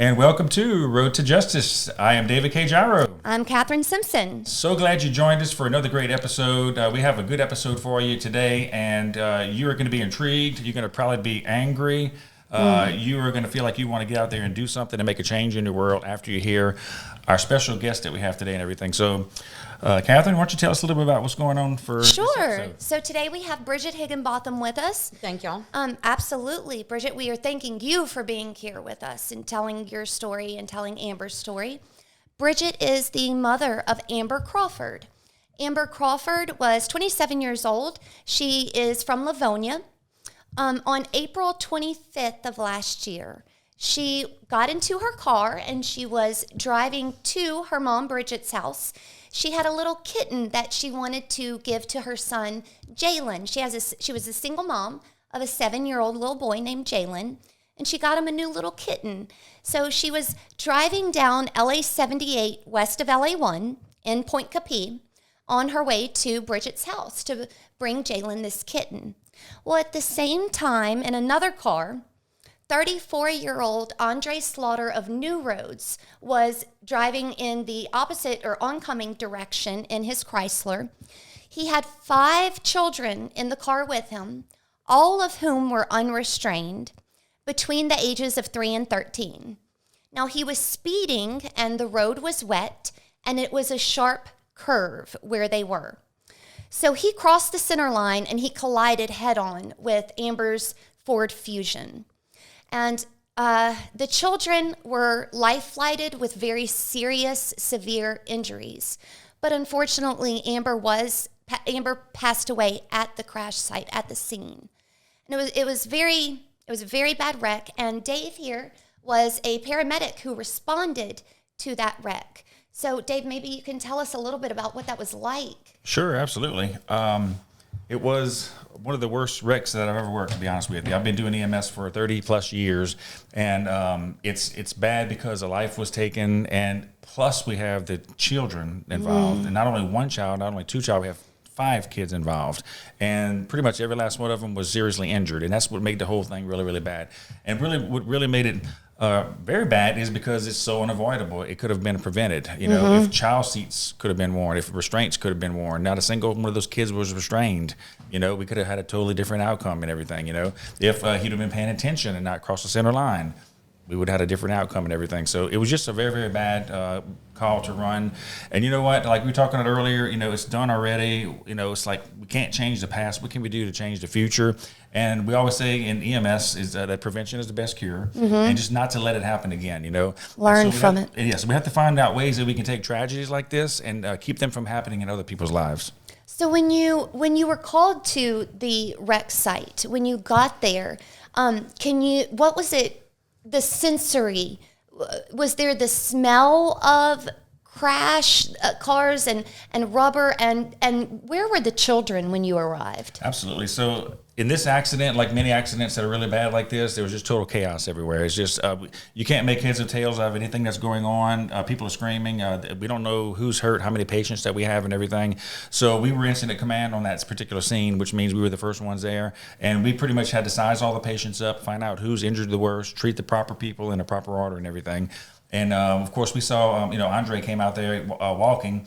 And welcome to Road to Justice. I am David K. Gyro. I'm Kathryn Simpson. So glad you joined us for another great episode. We have a good episode for you today, and you are going to be intrigued. You're going to probably be angry. You are going to feel like you want to get out there and do something and make a change in your world after you hear our special guest that we have today and everything. So, Kathryn, why don't you tell us a little bit about what's going on for this episode? So today we have Bridget Higginbotham with us. Thank y'all. Absolutely. Bridget, we are thanking you for being here with us and telling your story and telling Amber's story. Bridget is the mother of Amber Crawford. Amber Crawford was 27 years old. She is from Livonia. On April 25th of last year, she got into her car and she was driving to her mom, Bridget's house. She had a little kitten that she wanted to give to her son, Jalen. She was a single mom of a 7-year-old little boy named Jalen, and she got him a new little kitten. So she was driving down LA 78 west of LA 1 in Point Capee on her way to Bridget's house to bring Jalen this kitten. Well, at the same time, in another car, 34-year-old Andre Slaughter of New Roads was driving in the opposite or oncoming direction in his Chrysler. He had 5 children in the car with him, all of whom were unrestrained, between the ages of 3 and 13. Now, he was speeding, and the road was wet, and it was a sharp curve where they were. So he crossed the center line, and he collided head-on with Amber's Ford Fusion. And the children were life-flighted with very serious, severe injuries. But unfortunately, Amber passed away at the crash site, at the scene. And it was a very bad wreck. And Dave here was a paramedic who responded to that wreck. So, Dave, maybe you can tell us a little bit about what that was like. Sure, absolutely. It was one of the worst wrecks that I've ever worked, to be honest with you. I've been doing EMS for 30 plus years, and it's bad because a life was taken, and plus we have the children involved, and not only one child, not only 2 child, we have 5 kids involved, and pretty much every last one of them was seriously injured, and that's what made the whole thing really, really bad. And what really made it very bad is because it's so unavoidable. It could have been prevented. You know, if child seats could have been worn, if restraints could have been worn, not a single one of those kids was restrained. You know, we could have had a totally different outcome and everything. You know, if he'd have been paying attention and not crossed the center line, we would have had a different outcome and everything. So it was just a very, very bad call to run. And you know what? Like we were talking about earlier, you know, it's done already. You know, it's like we can't change the past. What can we do to change the future? And we always say in EMS is that prevention is the best cure, and just not to let it happen again, you know. Learn from it. Yes, we have to find out ways that we can take tragedies like this and keep them from happening in other people's lives. So when you were called to the wreck site, when you got there, what was it? The sensory, was there the smell of crash cars and rubber, and where were the children when you arrived? Absolutely. So in this accident, like many accidents that are really bad like this, there was just total chaos everywhere. It's just you can't make heads or tails out of anything that's going on. People are screaming. We don't know who's hurt, how many patients that we have and everything. So we were incident command on that particular scene, which means we were the first ones there. And we pretty much had to size all the patients up, find out who's injured the worst, treat the proper people in the proper order and everything. And, of course, we saw, Andre came out there walking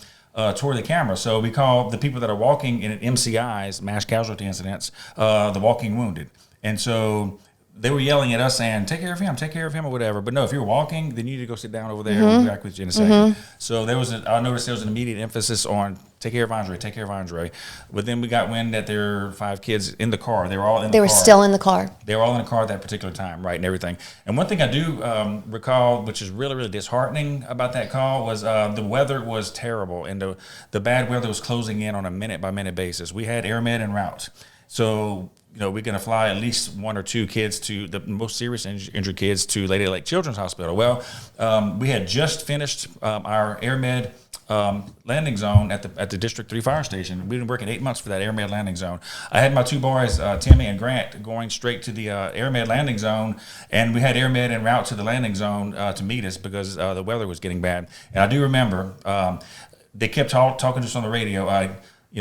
toward the camera. So we call the people that are walking in MCIs, mass casualty incidents, the walking wounded. And so they were yelling at us saying, take care of him, or whatever. But no, if you're walking, then you need to go sit down over there. We'll be back with you in a second. So I noticed there was an immediate emphasis on take care of Andre. But then we got wind that there were 5 kids in the car. They were all in the car. They were still in the car. They were all in the car at that particular time, right, and everything. And one thing I do recall, which is really, really disheartening about that call, was the weather was terrible, and the bad weather was closing in on a minute-by-minute basis. We had AirMed en route. So, you know, we're going to fly at least 1 or 2 kids to the most serious injured kids to Lady Lake Children's Hospital. Well, we had just finished our AirMed landing zone at the District 3 fire station. We've been working 8 months for that AirMed landing zone. I had my 2 boys, Timmy and Grant, going straight to the AirMed landing zone, and we had AirMed en route to the landing zone to meet us because the weather was getting bad. And I do remember they kept talking to us on the radio.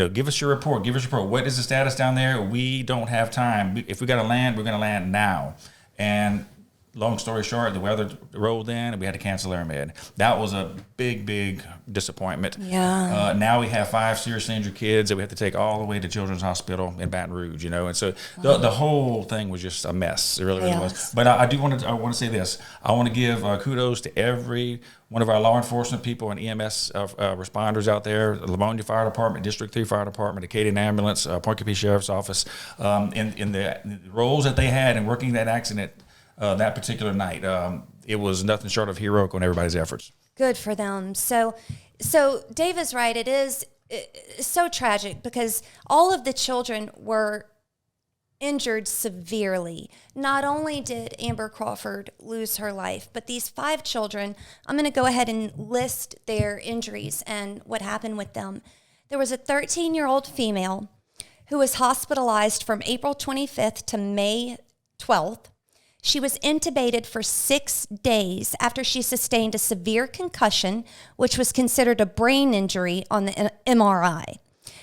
Give us your report. What is the status down there? We don't have time. If we got to land, we're going to land now. And long story short, the weather rolled in and we had to cancel our med. That was a big disappointment. Yeah. Now we have 5 seriously injured kids that we have to take all the way to Children's Hospital in Baton Rouge, and so the whole thing was just a mess. It really was. But I want to say this. I want to give kudos to every one of our law enforcement people and EMS responders out there, the Livonia Fire Department, District 3 Fire Department, Acadian Ambulance, Point Comey Sheriff's Office, in the roles that they had in working that accident that particular night. It was nothing short of heroic on everybody's efforts. Good for them. So Dave is right. It is so tragic because all of the children were injured severely. Not only did Amber Crawford lose her life, but these 5 children, I'm going to go ahead and list their injuries and what happened with them. There was a 13-year-old female who was hospitalized from April 25th to May 12th. She was intubated for 6 days after she sustained a severe concussion, which was considered a brain injury on the MRI.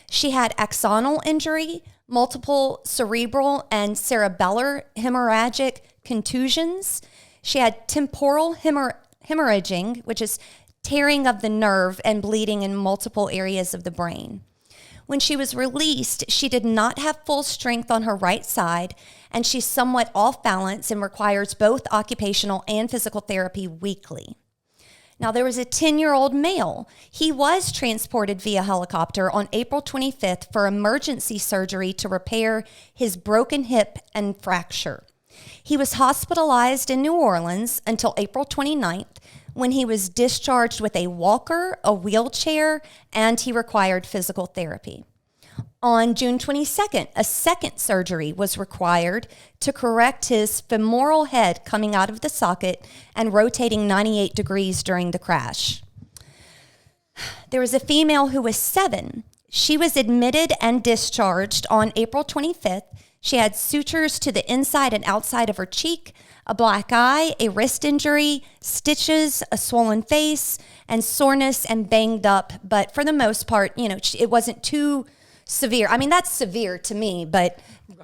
She had axonal injury, multiple cerebral and cerebellar hemorrhagic contusions. She had temporal hemorrhaging, which is tearing of the nerve and bleeding in multiple areas of the brain. When she was released, she did not have full strength on her right side, and she's somewhat off balance and requires both occupational and physical therapy weekly. Now, there was a 10-year-old male. He was transported via helicopter on April 25th for emergency surgery to repair his broken hip and fracture. He was hospitalized in New Orleans until April 29th, when he was discharged with a walker, a wheelchair, and he required physical therapy. On June 22nd, a second surgery was required to correct his femoral head coming out of the socket and rotating 98 degrees during the crash. There was a female who was 7. She was admitted and discharged on April 25th. She had sutures to the inside and outside of her cheek, a black eye, a wrist injury, stitches, a swollen face, and soreness and banged up. But for the most part, it wasn't too severe. I mean, that's severe to me, but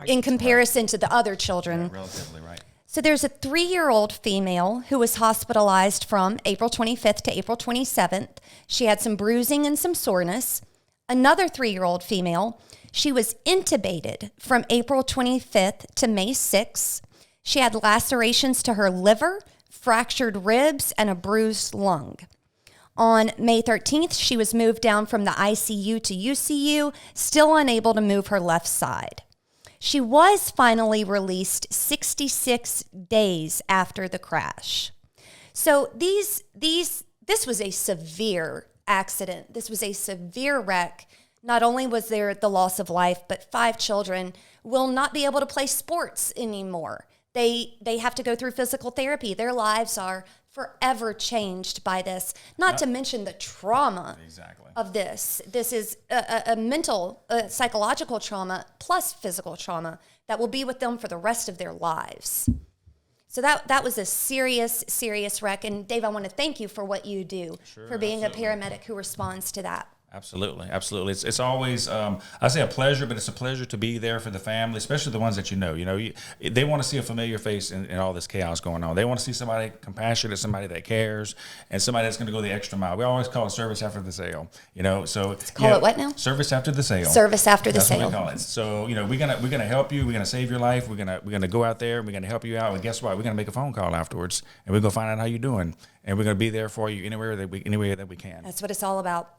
in comparison to the other children. Yeah, relatively, right. So there's a 3-year-old female who was hospitalized from April 25th to April 27th. She had some bruising and some soreness. Another 3-year-old female, she was intubated from April 25th to May 6th. She had lacerations to her liver, fractured ribs, and a bruised lung. On May 13th, she was moved down from the ICU to UCU, still unable to move her left side. She was finally released 66 days after the crash. So this was a severe accident. This was a severe wreck. Not only was there the loss of life, but 5 children will not be able to play sports anymore. They have to go through physical therapy. Their lives are forever changed by this, not to mention the trauma of this. This is a mental, psychological trauma plus physical trauma that will be with them for the rest of their lives. So that was a serious wreck. And Dave, I want to thank you for what you do, for being a paramedic who responds to that. Absolutely. It's always, I say a pleasure, but it's a pleasure to be there for the family, especially the ones that they want to see a familiar face in all this chaos going on. They want to see somebody compassionate, somebody that cares, and somebody that's going to go the extra mile. We always call it service after the sale, so. Call it what now? Service after the sale. Service after the sale. That's what we call it. So, we're gonna help you. We're gonna save your life. We're gonna go out there. We're gonna help you out. And guess what? We're gonna make a phone call afterwards, and we're gonna find out how you're doing, and we're gonna be there for you anywhere that we can. That's what it's all about.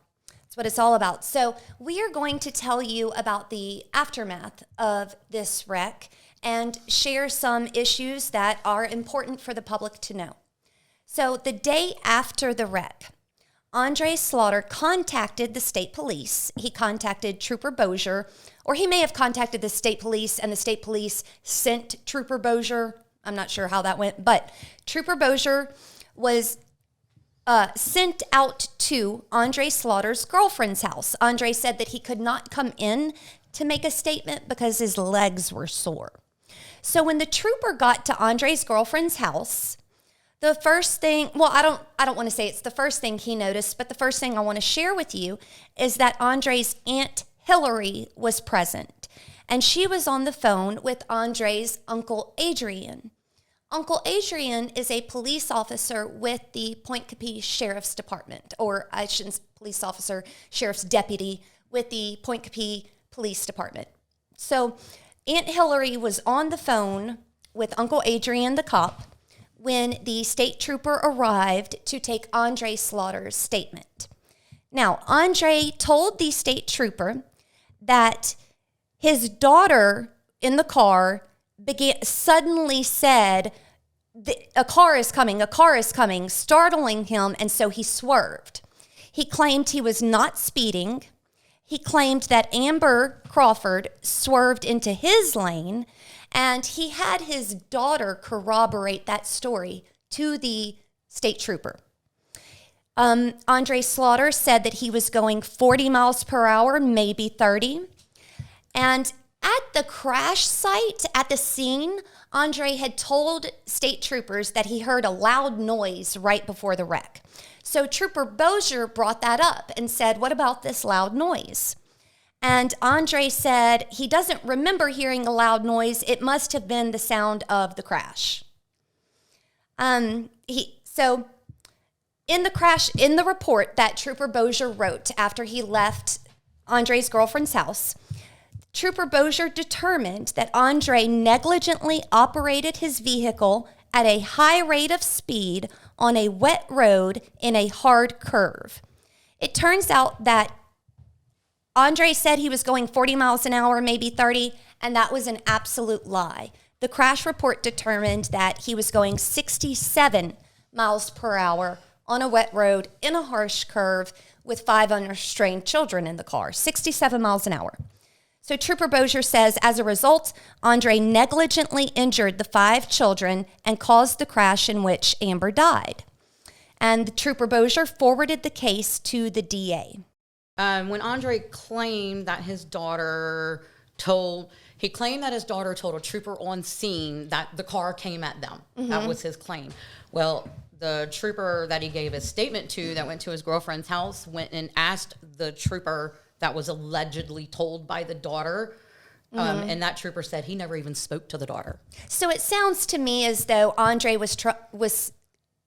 That's what it's all about. So we are going to tell you about the aftermath of this wreck and share some issues that are important for the public to know. So the day after the wreck, Andre Slaughter contacted the state police. He contacted Trooper Bozier, or he may have contacted the state police and the state police sent Trooper Bozier. I'm not sure how that went, but Trooper Bozier was sent out to Andre Slaughter's girlfriend's house. Andre said that he could not come in to make a statement because his legs were sore. So when the trooper got to Andre's girlfriend's house, the first thing, I don't want to say it's the first thing he noticed, but the first thing I want to share with you is that Andre's Aunt Hillary was present, and she was on the phone with Andre's Uncle Adrian. Uncle Adrian is a police officer with the Point Capee Sheriff's Department, or I shouldn't, police officer, sheriff's deputy with the Point Capee Police Department. So Aunt Hillary was on the phone with Uncle Adrian, the cop, when the state trooper arrived to take Andre Slaughter's statement. Now, Andre told the state trooper that his daughter in the car suddenly said, a car is coming, startling him, and so he swerved. He claimed he was not speeding. He claimed that Amber Crawford swerved into his lane, and he had his daughter corroborate that story to the state trooper. Andre Slaughter said that he was going 40 miles per hour, maybe 30. And at the crash site, at the scene, Andre had told state troopers that he heard a loud noise right before the wreck. So Trooper Bozier brought that up and said, what about this loud noise? And Andre said he doesn't remember hearing a loud noise. It must have been the sound of the crash. So in the report that Trooper Bozier wrote after he left Andre's girlfriend's house, Trooper Bozier determined that Andre negligently operated his vehicle at a high rate of speed on a wet road in a hard curve. It turns out that Andre said he was going 40 miles an hour, maybe 30, and that was an absolute lie. The crash report determined that he was going 67 miles per hour on a wet road in a harsh curve with 5 unrestrained children in the car, 67 miles an hour. So Trooper Bozier says, as a result, Andre negligently injured the 5 children and caused the crash in which Amber died. And Trooper Bozier forwarded the case to the DA. When Andre claimed that his daughter told a trooper on scene that the car came at them. Mm-hmm. That was his claim. Well, the trooper that he gave his statement to that went to his girlfriend's house went and asked the trooper that was allegedly told by the daughter. And that trooper said he never even spoke to the daughter. So it sounds to me as though Andre was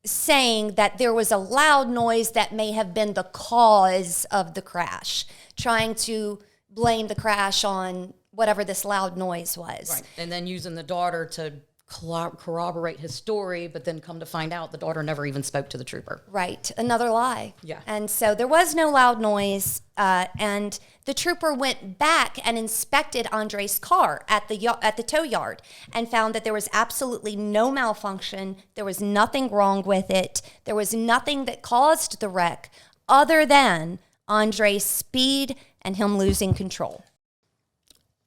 saying that there was a loud noise that may have been the cause of the crash, trying to blame the crash on whatever this loud noise was. Right. And then using the daughter to corroborate his story, but then come to find out the daughter never even spoke to the trooper. Right. Another lie. Yeah. And so there was no loud noise, and the trooper went back and inspected Andre's car at the tow yard and found that there was absolutely no malfunction. There was nothing wrong with it. There was nothing that caused the wreck other than Andre's speed and him losing control.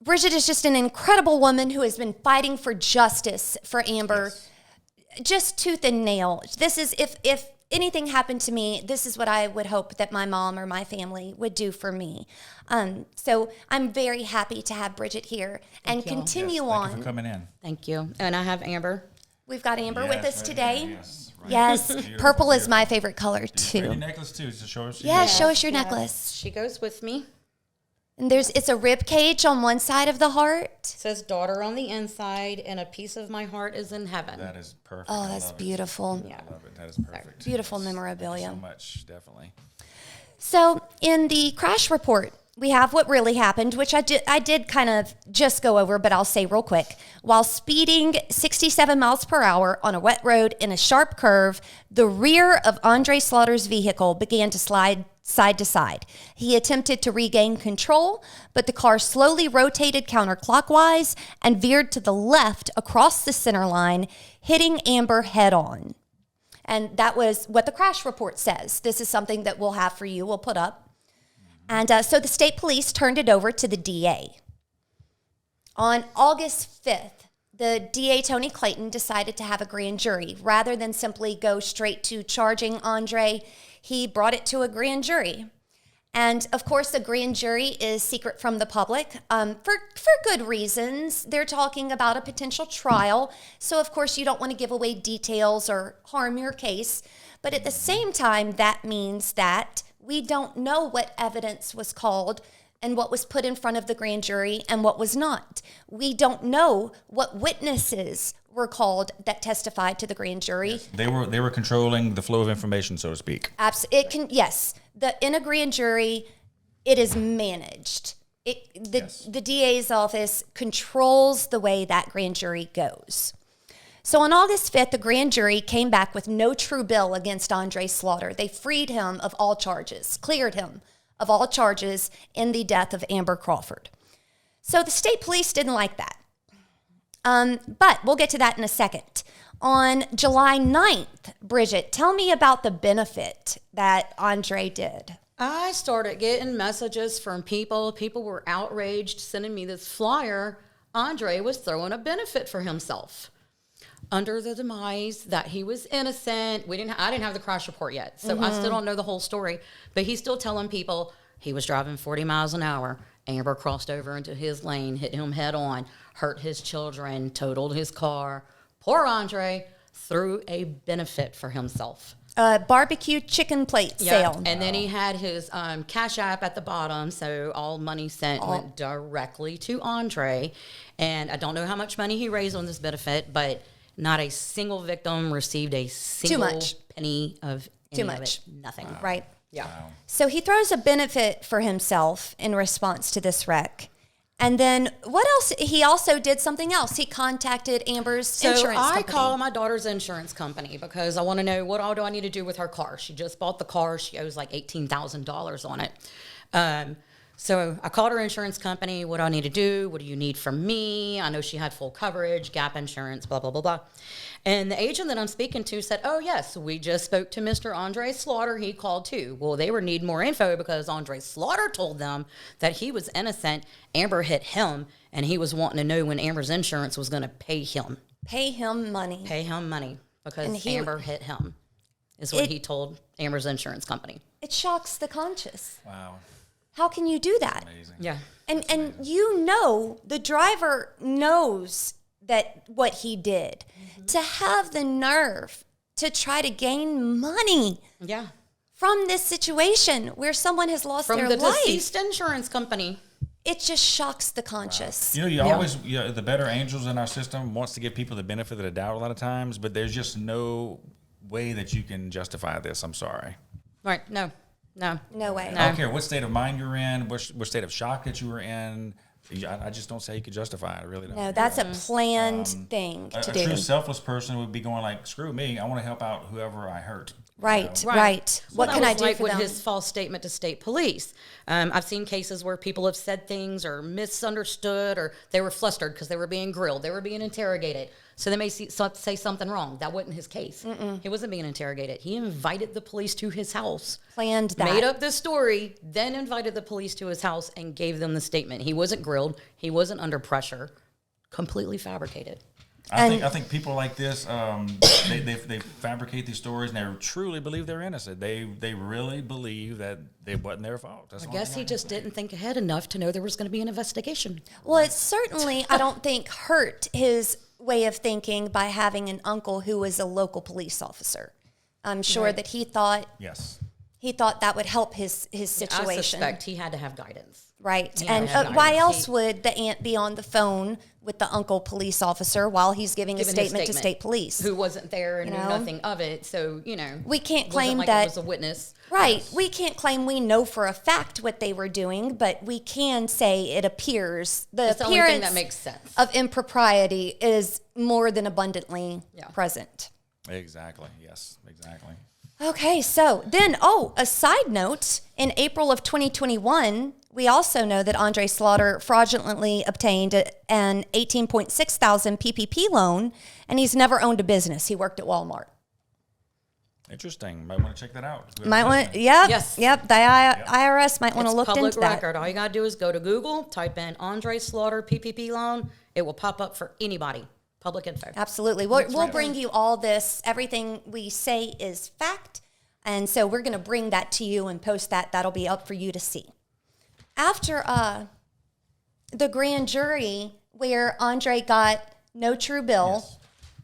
Bridget is just an incredible woman who has been fighting for justice for Amber, yes, just tooth and nail. This is, if anything happened to me, this is what I would hope that my mom or my family would do for me. So I'm very happy to have Bridget here and continue on. Thank you for coming in. Thank you. And I have Amber. We've got Amber with us today. Here, yes, right. Yes, purple is my favorite color too. Pretty necklace too. So show us. Yeah, show us your necklace. She goes with me. And it's a rib cage on one side of the heart. It says daughter on the inside, and a piece of my heart is in heaven. That is perfect. Oh, that's beautiful. Yeah. I love it. That is perfect. Beautiful memorabilia. Thank you so much, definitely. So in the crash report, we have what really happened, which I did kind of just go over, but I'll say real quick. While speeding 67 miles per hour on a wet road in a sharp curve, the rear of Andre Slaughter's vehicle began to slide side to side. He attempted to regain control, but the car slowly rotated counterclockwise and veered to the left across the center line, hitting Amber head on. And that was what the crash report says. This is something that we'll have for you, we'll put up. And so the state police turned it over to the DA. On August 5th, the DA, Tony Clayton, decided to have a grand jury. Rather than simply go straight to charging Andre, he brought it to a grand jury. And of course, the grand jury is secret from the public for good reasons. They're talking about a potential trial. So of course, you don't want to give away details or harm your case. But at the same time, that means that we don't know what evidence was called and what was put in front of the grand jury and what was not. We don't know what witnesses were called that testified to the grand jury. Yes. They were controlling the flow of information, so to speak. Yes. In a grand jury, it is managed. The DA's office controls the way that grand jury goes. So on August 5th, the grand jury came back with no true bill against Andre Slaughter. They freed him of all charges, cleared him of all charges in the death of Amber Crawford. So the state police didn't like that. But we'll get to that in a second. On July 9th, Bridget, tell me about the benefit that Andre did. I started getting messages from people. People were outraged, sending me this flyer. Andre was throwing a benefit for himself under the demise that he was innocent. I didn't have the crash report yet, so I still don't know the whole story. But he's still telling people he was driving 40 miles an hour. Amber crossed over into his lane, hit him head on, hurt his children, totaled his car. Poor Andre threw a benefit for himself. Barbecue chicken plate sale. And then he had his Cash App at the bottom, so all money sent went directly to Andre. And I don't know how much money he raised on this benefit, but not a single victim received a single penny of any of it. Nothing. Wow. Right. Yeah. Wow. So he throws a benefit for himself in response to this wreck. And then what else? He also did something else. He contacted Amber's insurance company. I call my daughter's insurance company because I want to know what all do I need to do with her car. She just bought the car. She owes like $18,000 on it. So I called her insurance company. What do I need to do? What do you need from me? I know she had full coverage, gap insurance, blah, blah, blah, blah. And the agent that I'm speaking to said, oh, yes, we just spoke to Mr. Andre Slaughter. He called too. Well, they would need more info because Andre Slaughter told them that he was innocent. Amber hit him, and he was wanting to know when Amber's insurance was going to pay him. Pay him money. Pay him money because Amber hit him is what he told Amber's insurance company. It shocks the conscious. Wow. How can you do that? Amazing. Yeah. And you know, the driver knows that what he did. To have the nerve to try to gain money from this situation where someone has lost their life. From the deceased insurance company. It just shocks the conscious. Wow. You always, the better angels in our system wants to give people the benefit of the doubt a lot of times, but there's just no way that you can justify this. I'm sorry. Right. No way. I don't care what state of mind you're in, what state of shock that you were in. I just don't say you could justify it. I really don't. No, that's a planned thing to do. A true selfless person would be going like, screw me, I want to help out whoever I hurt. Right. What can I do like for with them? his false statement to state police. I've seen cases where people have said things or misunderstood, or they were flustered because they were being grilled, they were being interrogated. So they may say something wrong. That wasn't his case. He wasn't being interrogated. He invited the police to his house. Planned that. Made up this story, then invited the police to his house and gave them the statement. He wasn't grilled. He wasn't under pressure. Completely fabricated. I think people like this, they fabricate these stories and they truly believe they're innocent. They really believe that it wasn't their fault. I guess he just didn't think ahead enough to know there was going to be an investigation. Well, it certainly, I don't think, hurt his way of thinking by having an uncle who was a local police officer. I'm sure that he thought that would help his situation. I suspect he had to have guidance. Right. And why else would the aunt be on the phone with the uncle police officer while he's giving a statement to state police? Who wasn't there and knew nothing of it. So, we can't claim like that it was a witness. Right. Yes. We can't claim we know for a fact what they were doing, but we can say it appears the only thing that makes sense of impropriety is more than abundantly present. Exactly. Yes, exactly. Okay, so then, a side note, in April of 2021, we also know that Andre Slaughter fraudulently obtained an $18.6 thousand PPP loan, and he's never owned a business. He worked at Walmart. Interesting. Might want to check that out. The IRS might want to look into that. It's public record. All you got to do is go to Google, type in Andre Slaughter PPP loan. It will pop up for anybody. Public info. Absolutely. We'll bring you all this. Everything we say is fact. And so we're going to bring that to you and post that. That'll be up for you to see. After the grand jury where Andre got no true bill,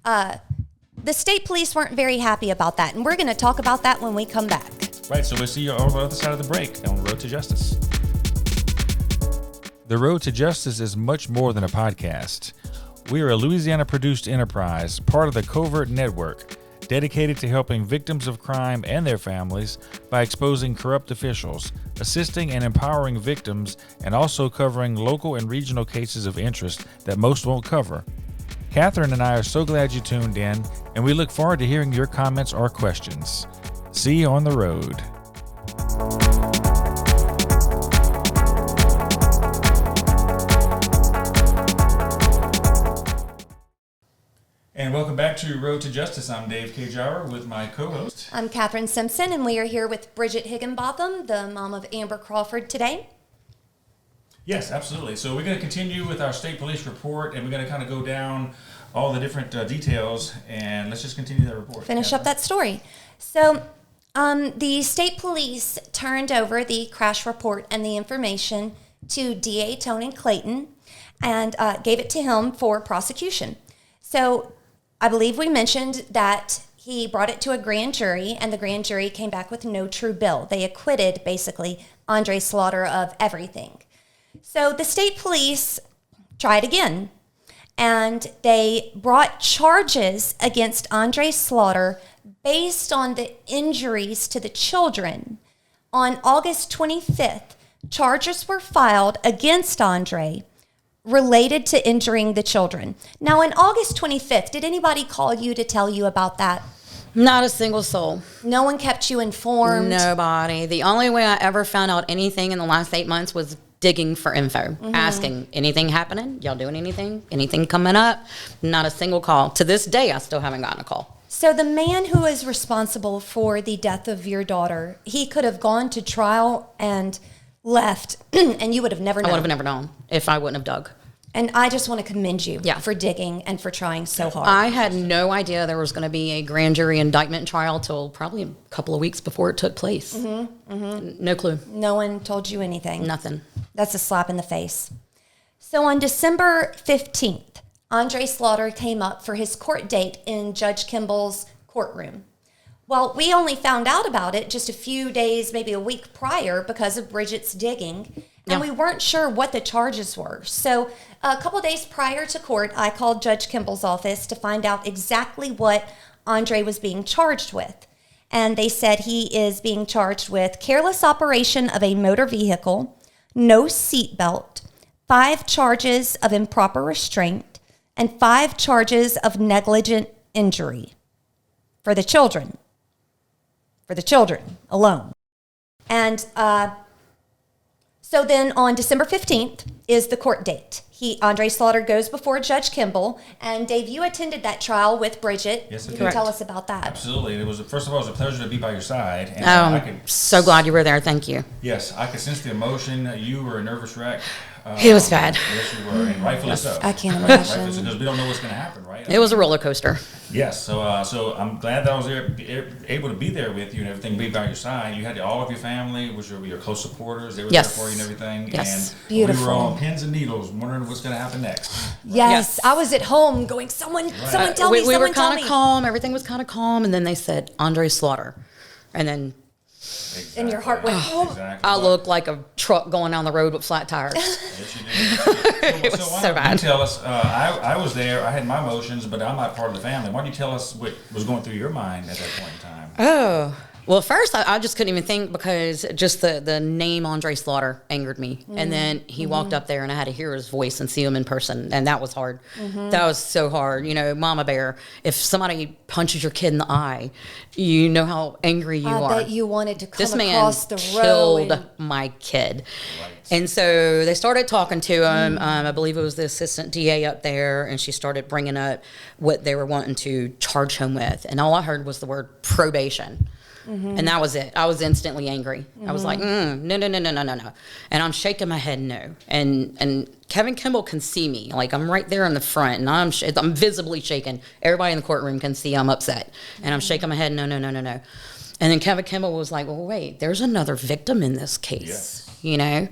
the state police weren't very happy about that. And we're going to talk about that when we come back. Right. So we'll see you on the other side of the break on Road to Justice. The Road to Justice is much more than a podcast. We are a Louisiana-produced enterprise, part of the Covert Network, dedicated to helping victims of crime and their families by exposing corrupt officials, assisting and empowering victims, and also covering local and regional cases of interest that most won't cover. Kathryn and I are so glad you tuned in, and we look forward to hearing your comments or questions. See you on the road. And welcome back to Road to Justice. I'm Dave K. Jauer with my co-host. I'm Kathryn Simpson, and we are here with Bridget Higginbotham, the mom of Amber Crawford, today. Yes, absolutely. So we're going to continue with our state police report, and we're going to kind of go down all the different details, and let's just continue that report. Finish up that story. So the state police turned over the crash report and the information to DA Tony Clayton and gave it to him for prosecution. So I believe we mentioned that he brought it to a grand jury, and the grand jury came back with no true bill. They acquitted, basically, Andre Slaughter of everything. So the state police tried again, and they brought charges against Andre Slaughter based on the injuries to the children. On August 25th, charges were filed against Andre related to injuring the children. Now, on August 25th, did anybody call you to tell you about that? Not a single soul. No one kept you informed? Nobody. The only way I ever found out anything in the last 8 months was digging for info, asking, anything happening? Y'all doing anything? Anything coming up? Not a single call. To this day, I still haven't gotten a call. So the man who is responsible for the death of your daughter, he could have gone to trial and left, and you would have never known. I would have never known if I wouldn't have dug. And I just want to commend you for digging and for trying so hard. I had no idea there was going to be a grand jury indictment trial till probably a couple of weeks before it took place. No clue. No one told you anything. Nothing. That's a slap in the face. So on December 15th, Andre Slaughter came up for his court date in Judge Kimball's courtroom. Well, we only found out about it just a few days, maybe a week prior, because of Bridget's digging. And we weren't sure what the charges were. So a couple days prior to court, I called Judge Kimball's office to find out exactly what Andre was being charged with. And they said he is being charged with careless operation of a motor vehicle, no seatbelt, 5 charges of improper restraint, and 5 charges of negligent injury for the children. For the children alone. And so then on December 15th is the court date. Andre Slaughter goes before Judge Kimball, and Dave, you attended that trial with Bridget. Yes, I You did. can tell us about that. Absolutely. First of all, it was a pleasure to be by your side. And I'm so glad you were there. Thank you. Yes, I could sense the emotion. You were a nervous wreck. It was bad. Yes, you were, and rightfully so. I can't Rightfully imagine. so, because we don't know what's going to happen, right? It was a roller coaster. Yes, so I'm glad that I was able to be there with you and everything, be by your side. You had all of your family, which were your close supporters. They were there for you and everything. Yes. And Beautiful. we were on pins and needles, wondering what's going to happen next. Yes, I was at home going, someone tell me, We were someone tell kind me. of calm. Everything was kind of calm. And then they said, Andre Slaughter. And then And your heart went, oh. Exactly. I looked like a truck going down the road with flat tires. Yes, you did. It was why so don't bad. You tell us, I was there, I had my emotions, but I'm not part of the family. Why don't you tell us what was going through your mind at that point in time? Oh, well, first I just couldn't even think because just the name Andre Slaughter angered me. And then he walked up there and I had to hear his voice and see him in person. And that was hard. That was so hard. You know, Mama Bear, if somebody punches your kid in the eye, you know how angry you are. I bet you wanted to come This man across the road. killed my kid. Right. And so they started talking to him. I believe it was the assistant DA up there, and she started bringing up what they were wanting to charge him with. And all I heard was the word probation. And that was it. I was instantly angry. I was like, no. And I'm shaking my head no. And Kevin Kimball can see me. Like, I'm right there in the front, and I'm visibly shaking. Everybody in the courtroom can see I'm upset. And I'm shaking my head, no. And then Kevin Kimball was like, well, wait, there's another victim in this case, you know?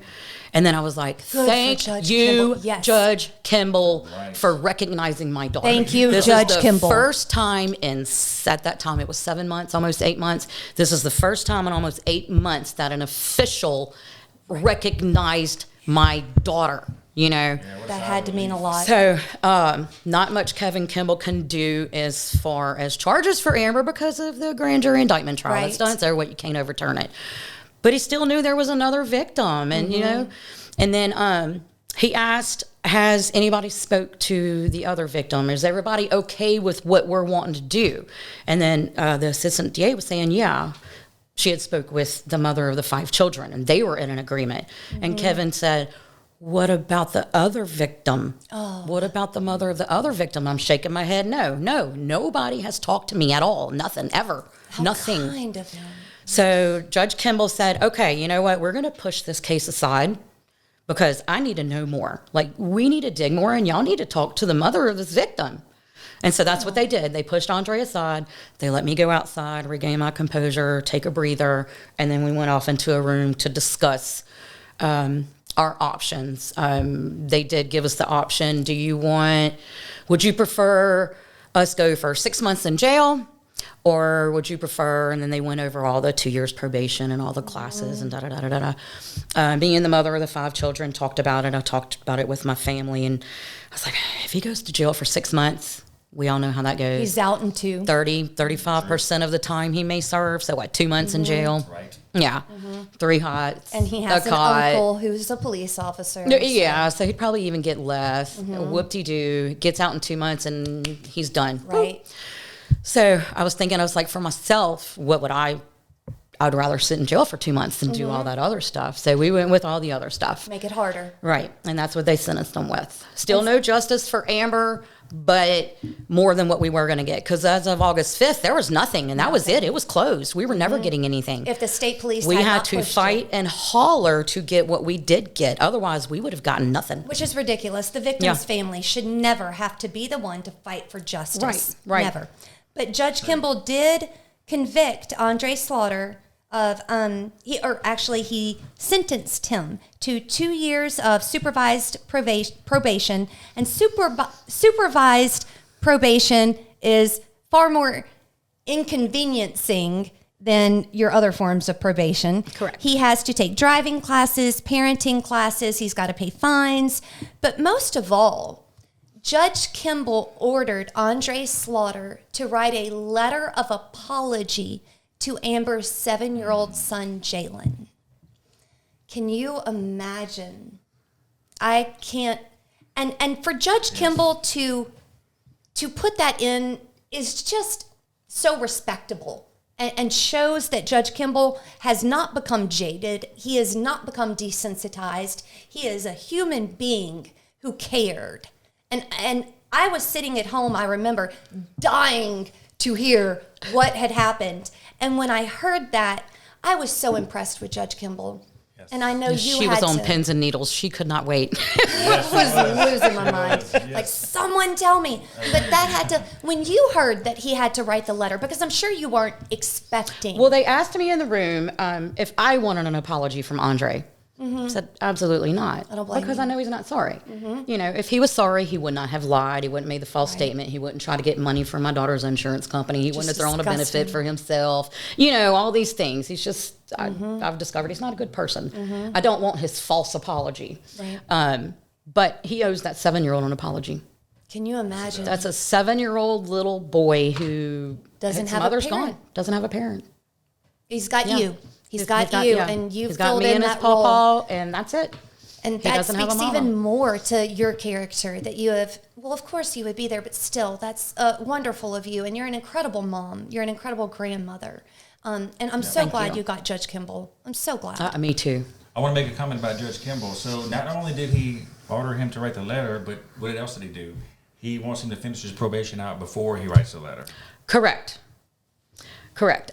And then I was like, thank Judge you, Kimball. Yes. Judge Kimball, Right. for recognizing my daughter. Thank you, this Judge is the Kimball. first time at that time, it was 7 months, almost 8 months. This is the first time in almost 8 months that an official recognized my daughter, you know. That had to mean a lot. So, not much Kevin Kimball can do as far as charges for Amber because of the grand jury indictment trial. It's done, so what, you can't overturn it. But he still knew there was another victim, and you know, and then he asked, has anybody spoke to the other victim? Is everybody okay with what we're wanting to do? And then the assistant DA was saying, yeah, she had spoke with the mother of the 5 children, and they were in an agreement. And Kevin said, what about the other victim? What about the mother of the other victim? I'm shaking my head. No, nobody has talked to me at all. Nothing, ever. Nothing. Kind of him. So Judge Kimball said, okay, you know what? We're going to push this case aside because I need to know more. Like, we need to dig more, and y'all need to talk to the mother of this victim. And so that's what they did. They pushed Andre aside. They let me go outside, regain my composure, take a breather, and then we went off into a room to discuss our options. They did give us the option. Would you prefer us go for 6 months in jail? Or would you prefer, and then they went over all the 2 years probation and all the classes and da-da-da-da-da. Being the mother of the 5 children, talked about it. I talked about it with my family, and I was like, if he goes to jail for 6 months, we all know how that goes. He's out in 35% of the time he may serve. So what, 2 months in jail? Right. Yeah. 3 hots. And he has an uncle who's a police officer. Yeah, so he'd probably even get less. Whoop-de-doo. Gets out in 2 months and he's done. Right. So I was thinking, for myself, what would I'd rather sit in jail for 2 months than do all that other stuff. So we went with all the other stuff. Make it harder. Right. And that's what they sentenced them with. Still no justice for Amber, but more than what we were going to get. Because as of August 5th, there was nothing. And that was it. It was closed. We were never getting anything. If the state police we had had not to pushed fight it, and holler to get what we did get. Otherwise, we would have gotten nothing. which is ridiculous. The victim's family should never have to be the one to fight for justice. Right. Never. But Judge Kimball did convict Andre Slaughter of he sentenced him to 2 years of supervised probation, and supervised probation is far more inconveniencing than your other forms of probation. Correct. He has to take driving classes, parenting classes, he's got to pay fines, but most of all, Judge Kimball ordered Andre Slaughter to write a letter of apology to Amber's 7-year-old son, Jalen. Can you imagine? I can't. And for Judge Kimball to put that in is just so respectable and shows that Judge Kimball has not become jaded. He has not become desensitized. He is a human being who cared. And I was sitting at home, I remember, dying to hear what had happened. And when I heard that, I was so impressed with Judge Kimball. Yes. And I know she was on pins and needles. She could not wait. I was losing my mind. Yes. Like, someone tell me. But that had to, when you heard that he had to write the letter, because I'm sure you weren't expecting. Well, they asked me in the room if I wanted an apology from Andre. I said, absolutely not. I don't blame because you. I know he's not sorry. You know, if he was sorry, he would not have lied. He wouldn't have made the false statement. He wouldn't try to get money from my daughter's insurance company. He wouldn't have thrown a benefit for himself. You know, all these things. He's just, I've discovered he's not a good person. I don't want his false apology. Right. But he owes that 7-year-old an apology. Can you imagine? That's a 7-year-old little boy who doesn't have mother's a parent. gone. Doesn't have a parent. He's got you. He's got you, and you've He's got filled me in and his that role. pawpaw, and that's it. And that speaks even more to your character that you have. Well, of course you would be there, but still, that's wonderful of you. And you're an incredible mom. You're an incredible grandmother. And I'm so glad you got Judge Kimball. I'm so glad. Me too. I want to make a comment about Judge Kimball. So not only did he order him to write the letter, but what else did he do? He wants him to finish his probation out before he writes the letter. Correct.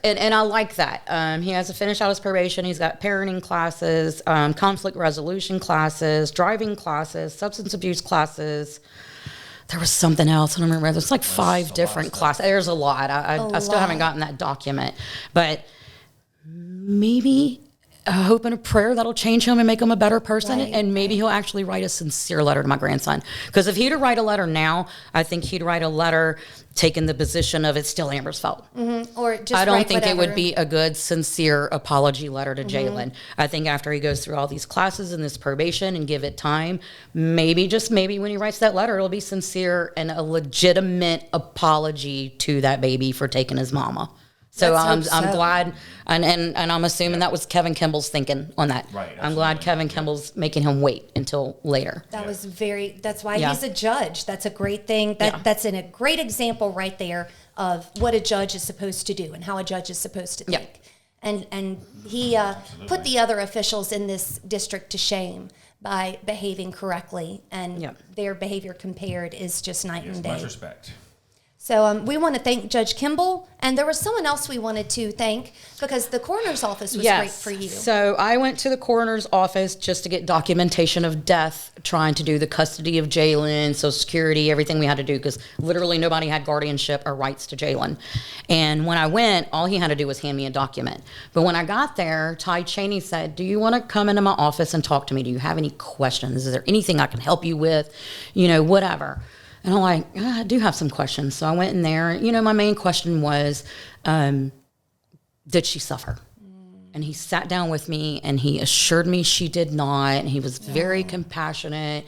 And I like that. He has to finish out his probation. He's got parenting classes, conflict resolution classes, driving classes, substance abuse classes. There was something else. I don't remember. There's like 5 different classes. There's a lot. I still haven't gotten that document. But maybe a hope and a prayer that'll change him and make him a better person. Right, And maybe he'll actually write a sincere letter to my grandson. Because if he'd write a letter now, I think he'd write a letter taking the position of it's still Amber's fault. Or just I don't write think whatever. it would be a good, sincere apology letter to Jalen. I think after he goes through all these classes and this probation and give it time, maybe, just maybe when he writes that letter, it'll be sincere and a legitimate apology to that baby for taking his mama. So Let's hope I'm so. glad, and I'm assuming that was Kevin Kimball's thinking on that. Right, I'm glad absolutely. Kevin Kimball's making him wait until later. That was that's why Yeah. he's a judge. That's a great thing. Yeah. That's a great example right there of what a judge is supposed to do and how a judge is supposed to Yeah. think. And he put the other officials in this district to shame by behaving correctly, and Yeah. their behavior compared is just night Yes, and much day. respect. So we want to thank Judge Kimball, and there was someone else we wanted to thank because the coroner's office was great for you. So I went to the coroner's office just to get documentation of death, trying to do the custody of Jalen, Social Security, everything we had to do, because literally nobody had guardianship or rights to Jalen. And when I went, all he had to do was hand me a document. But when I got there, Ty Cheney said, "Do you want to come into my office and talk to me? Do you have any questions? Is there anything I can help you with? You know, whatever." And I'm like, I do have some questions. So I went in there. You know, my main question was, did she suffer? And he sat down with me and he assured me she did not. And he was very compassionate,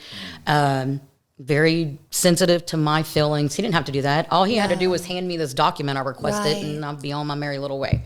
very sensitive to my feelings. He didn't have to do that. All he had to do was hand me this document I requested, Right. and I'll be on my merry little way.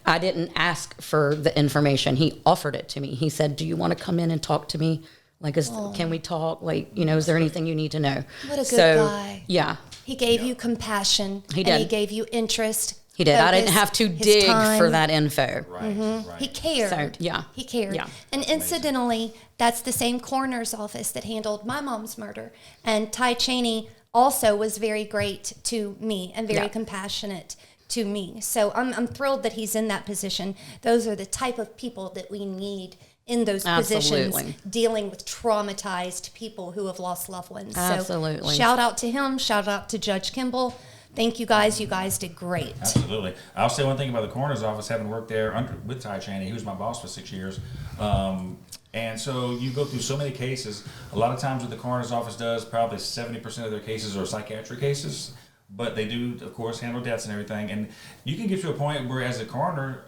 I didn't ask for the information. He offered it to me. He said, "Do you want to come in and talk to me? Like, can we talk? Like, you know, is there anything you need to know?" What a good guy. Yeah, He gave you compassion. He And he did. gave you interest. he did. I didn't focus, have to his dig time. for that info. Right, right. He cared. So, yeah. He cared. Yeah. And incidentally, that's the same coroner's office that handled my mom's murder. And Ty Cheney also was very great to me and very Yeah. compassionate to me. So I'm thrilled that he's in that position. Those are the type of people that we need in those positions, Absolutely. dealing with traumatized people who have lost loved ones. Absolutely. So shout out to him. Shout out to Judge Kimball. Thank you guys. You guys did great. Absolutely. I'll say one thing about the coroner's office, having worked there with Ty Cheney. He was my boss for 6 years. And so you go through so many cases. A lot of times what the coroner's office does, probably 70% of their cases are psychiatric cases. But they do, of course, handle deaths and everything. And you can get to a point where, as a coroner,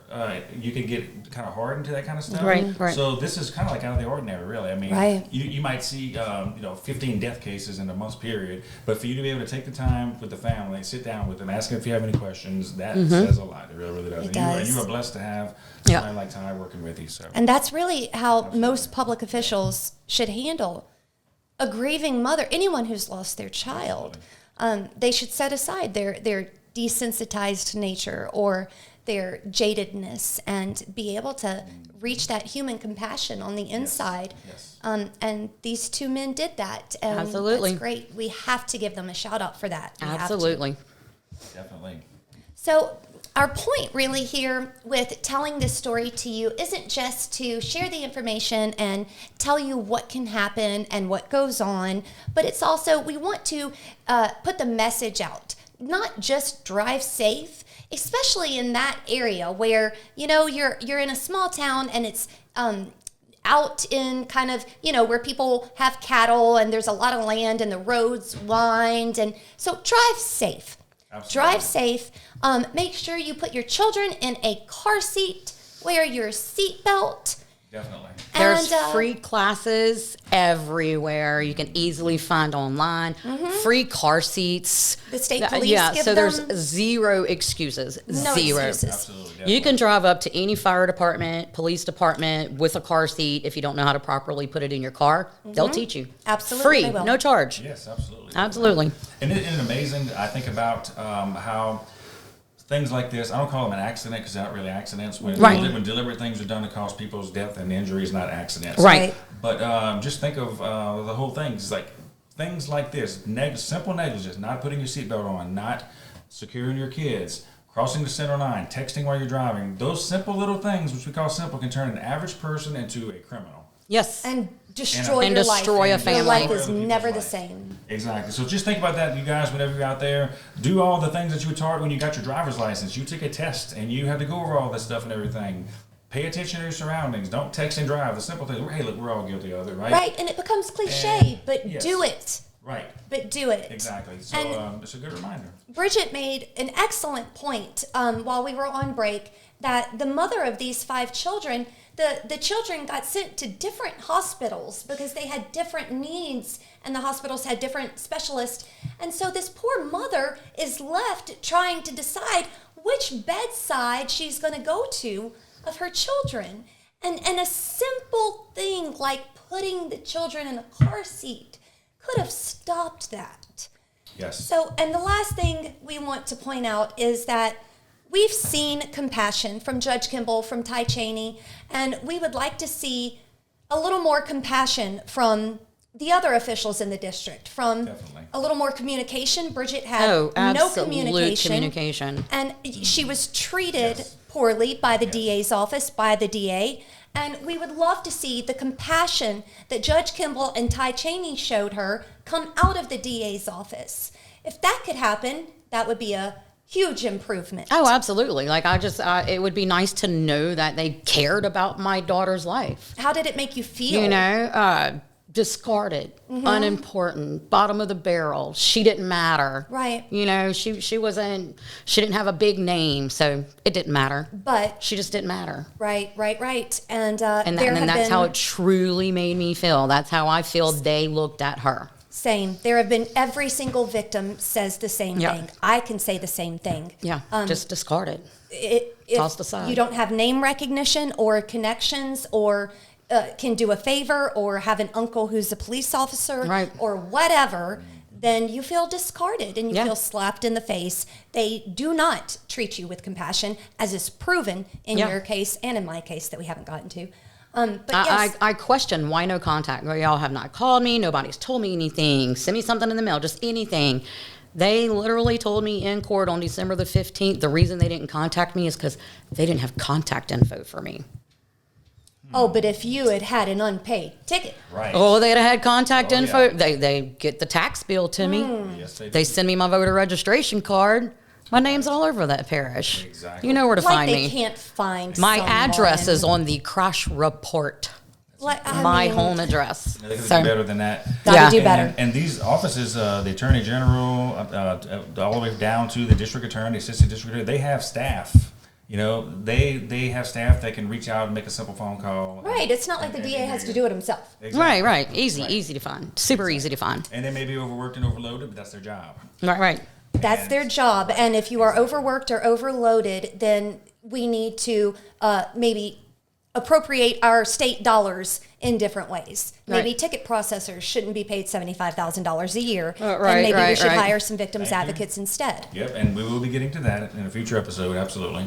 you can get kind of hardened to that kind of stuff. Right, right. So this is kind of like out of the ordinary, really. I mean, Right. you might see, 15 death cases in a month's period. But for you to be able to take the time with the family, sit down with them, ask them if you have any questions, that says a lot. It really, really does. It And does. you are blessed to have Yeah. somebody like Ty working with you. So. And that's really how most public officials should handle a grieving mother, anyone who's lost their child. They should set aside their desensitized nature or their jadedness and be able to reach that human compassion on the inside. Yes. And these two men did that. And Absolutely. That's great. We have to give them a shout out for that. We have to. Absolutely. Definitely. So our point really here with telling this story to you isn't just to share the information and tell you what can happen and what goes on, but it's also we want to put the message out, not just drive safe, especially in that area where you're in a small town and it's out in kind of, where people have cattle and there's a lot of land and the roads wind, and so drive safe. Absolutely. Drive safe. Make sure you put your children in a car seat. Wear your seatbelt. Definitely. There's And, free classes everywhere. You can easily find online. Free car seats. The state police give so there's them- zero excuses. No Zero. excuses. Absolutely. You can drive up to any fire department, police department with a car seat. If you don't know how to properly put it in your car, they'll teach you. Absolutely, Free, they will. no charge. Yes, absolutely. Absolutely. And isn't it amazing? I think about how things like this, I don't call them an accident because they're not really accidents. When, Right. when deliberate things are done to cause people's death and injuries, not accidents. Right. But just think of the whole thing. It's like things like this, simple negligence, not putting your seatbelt on, not securing your kids, crossing the center line, texting while you're driving. Those simple little things, which we call simple, can turn an average person into a criminal. Yes. And destroy And your destroy life. a family. Your life is Destroy other never the people's life. same. Exactly. So just think about that, you guys, whenever you're out there. Do all the things that you were taught when you got your driver's license. You took a test and you had to go over all this stuff and everything. Pay attention to your surroundings. Don't text and drive. The simple thing. Hey, look, we're all guilty of it, right? Right, and it becomes cliche, but yes. do it. Right. But do it. Exactly. So it's a good reminder. Bridget made an excellent point while we were on break that the mother of these 5 children, the children got sent to different hospitals because they had different needs and the hospitals had different specialists. And so this poor mother is left trying to decide which bedside she's going to go to of her children. And a simple thing like putting the children in a car seat could have stopped that. Yes. So, and the last thing we want to point out is that we've seen compassion from Judge Kimball, from Ty Cheney, and we would like to see a little more compassion from the other officials in the district, from Definitely. a little more communication. Bridget had no absolute communication. and she was treated Yes. poorly by the Yes. DA's office, by the DA. And we would love to see the compassion that Judge Kimball and Ty Cheney showed her come out of the DA's office. If that could happen, that would be a huge improvement. Oh, absolutely. Like it would be nice to know that they cared about my daughter's life. How did it make you feel? You know, discarded, unimportant, bottom of the barrel. She didn't matter. Right. You know, she didn't have a big name, so it didn't matter. But She just didn't matter. right. And And that's how it truly made me feel. That's how I feel they looked at her. same. There have been every single victim says the same Yeah. thing. I can say the same thing. Yeah, just discarded. If Tossed aside. you don't have name recognition or connections or can do a favor or have an uncle who's a police officer Right. or whatever, then you feel discarded and you Yeah. feel slapped in the face. They do not treat you with compassion, as is proven in Yeah. your case and in my case that we haven't gotten to. But yes, I question why no contact. Well, y'all have not called me. Nobody's told me anything. Send me something in the mail, just anything. They literally told me in court on December the 15th, the reason they didn't contact me is because they didn't have contact info for me. oh, but if you had had an unpaid ticket, Right. Oh, they'd have had contact Oh, info. yeah. They get the tax bill to me. Yes, they do. They send me my voter registration card. My name's all over that parish. Exactly. You know where to like find they me. can't find My address someone. is on the crash report. Like, I My mean, home address. They could So- do better than that. Gotta Yeah. do better. And these offices, the Attorney General, all the way down to the District Attorney, Assistant District Attorney, they have staff. You know, they have staff that can reach out and make a simple phone call. Right. It's not like the DA has to do it himself. Exactly. Right. Easy Right. to find. Super easy to find. And they may be overworked and overloaded, but that's their job. Right. That's And- their job. And if you are overworked or overloaded, then we need to maybe appropriate our state dollars in different ways. Maybe Right. ticket processors shouldn't be paid $75,000 a year. Right, and maybe we right, should right. hire some victims Thank you. advocates instead. Yep, and we will be getting to that in a future episode, absolutely.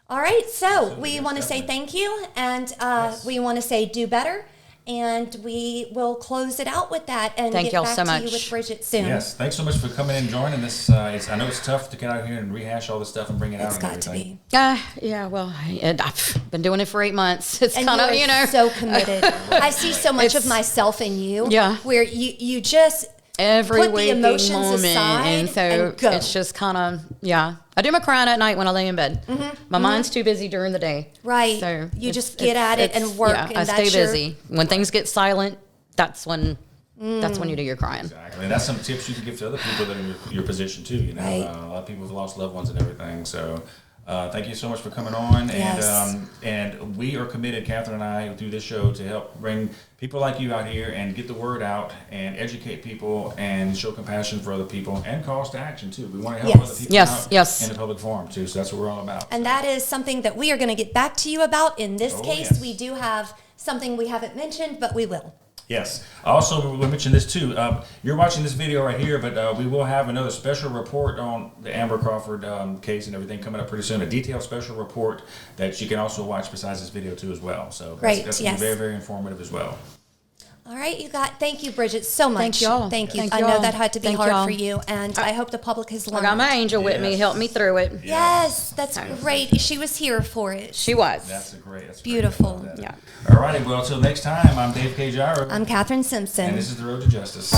All right. So Absolutely, we yes, want to say definitely. thank you. And Yes. we want to say do better. And we will close it out with that and Thank get y'all back so to you much. with Bridget soon. Yes, thanks so much for coming and joining this. I know it's tough to get out here and rehash all this stuff and bring it out It's and got to everything. be. Yeah, well, I've been doing it for 8 months. It's And kind of, you you are know, so committed. I see so much of It's- myself in you. Yeah. Where you just every put the waking emotions moment. aside And so and go. it's just kind of, yeah. I do my crying at night when I lay in bed. My mind's too busy during the day. Right. So You it's- just get at it and it's- work, Yeah, and I stay that's your- busy. When things get silent, that's when you do your crying. Exactly, and that's some tips you can give to other people that are in your position too. You know, Right. a lot of people have lost loved ones and everything. So, thank you so much for coming on. Yes. And we are committed, Kathryn and I, through this show to help bring people like you out here and get the word out and educate people and show compassion for other people and calls to action too. We want to help Yes. other people Yes, out yes. in the public forum too. So that's what we're all about. And that is something that we are going to get back to you about. In this Oh, case, yes. we do have something we haven't mentioned, but we will. Yes. Also, we mentioned this too. You're watching this video right here, but we will have another special report on the Amber Crawford case and everything coming up pretty soon. A detailed special report that you can also watch besides this video too as well. So Great, that's yes. very, very informative as well. All right, thank you, Bridget, so much. Thank y'all. Thank you. Thank I know y'all. that had to be Thank hard y'all. for you, and I hope the public has I learned. got my angel with me, Yes. helped me through it. Yes, that's great. She was here for it. She was. That's great. Beautiful. That. Yeah. All righty. Well, until next time, I'm Dave K. Gyro. I'm Kathryn Simpson. And this is The Road to Justice.